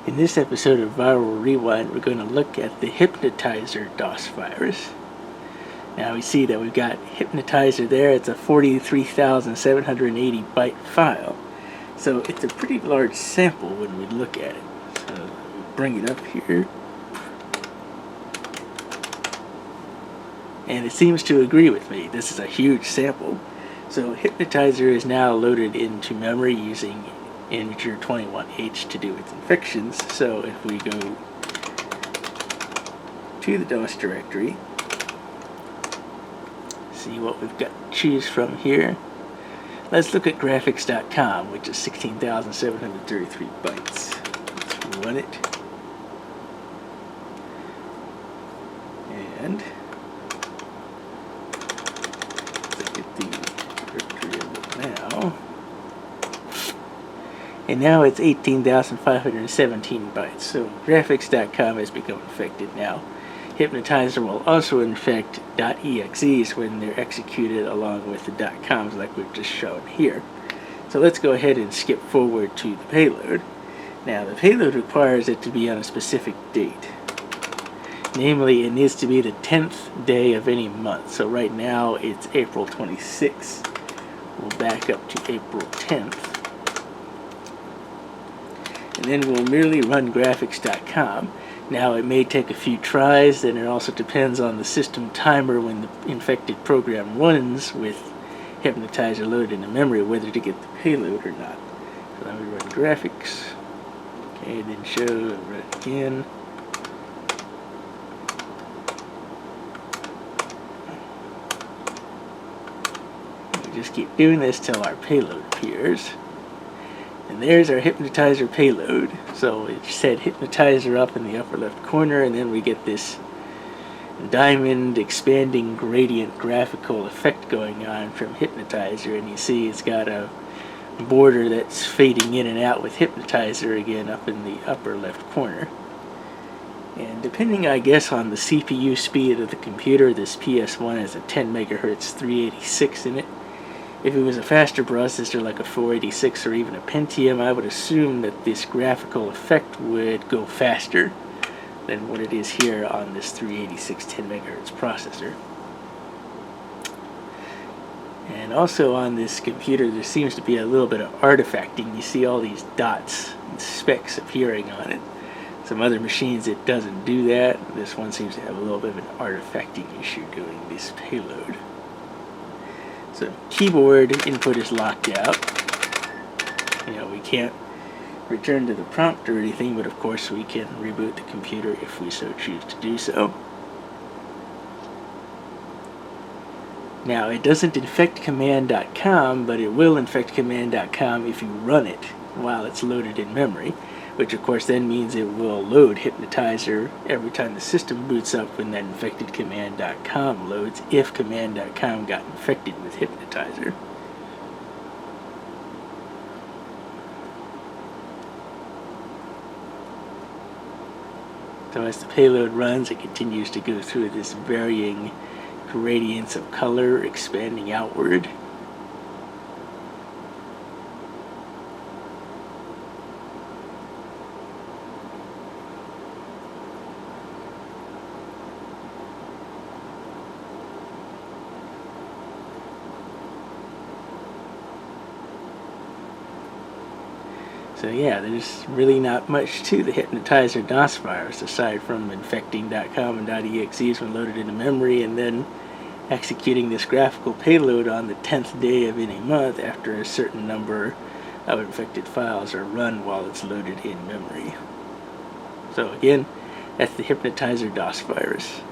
In this episode of Viral Rewind, we're going to look at the Hypnotiser DOS virus. Now we see that we've got Hypnotiser there. It's a 43,780 byte file. So it's a pretty large sample when we look at it. So bring it up here. And it seems to agree with me. This is a huge sample. So Hypnotiser is now loaded into memory using integer 21H to do its infections. So if we go to the DOS directory, see what we've got to choose from here. Let's look at graphics.com, which is 16,733 bytes. Let's run it. And let's get the directory of it now. And now it's 18,517 bytes. So graphics.com has become infected now. Hypnotiser will also infect .exes when they're executed along with the .coms like we've just shown here. So let's go ahead and skip forward to the payload. Now the payload requires it to be on a specific date. Namely, it needs to be the 10th day of any month. So right now it's April 26th. We'll back up to April 10th. And then we'll merely run graphics.com. Now it may take a few tries, and it also depends on the system timer when the infected program runs with Hypnotiser loaded into memory, whether to get the payload or not. So let me run graphics. Okay, then show, run it again. We just keep doing this till our payload appears. And there's our Hypnotiser payload. So it said Hypnotiser up in the upper left corner, and then we get this diamond expanding gradient graphical effect going on from Hypnotiser, and you see it's got a border that's fading in and out with Hypnotiser again up in the upper left corner. And depending, I guess, on the CPU speed of the computer, this PS1 has a 10 megahertz 386 in it. If it was a faster processor like a 486 or even a Pentium, I would assume that this graphical effect would go faster than what it is here on this 386 10 megahertz processor. And also on this computer there seems to be a little bit of artifacting. You see all these dots and specks appearing on it. Some other machines it doesn't do that. This one seems to have a little bit of an artifacting issue doing this payload. So keyboard input is locked out. We can't return to the prompt or anything, but of course we can reboot the computer if we so choose to do so. Now it doesn't infect command.com, but it will infect command.com if you run it while it's loaded in memory, which of course then means it will load Hypnotiser every time the system boots up when that infected command.com loads, if command.com got infected with Hypnotiser. So as the payload runs, it continues to go through this varying gradients of color expanding outward. So yeah, there's really not much to the Hypnotiser DOS virus aside from infecting .com and .exes when loaded into memory and then executing this graphical payload on the 10th day of any month after a certain number of infected files are run while it's loaded in memory. So again, that's the Hypnotiser DOS virus.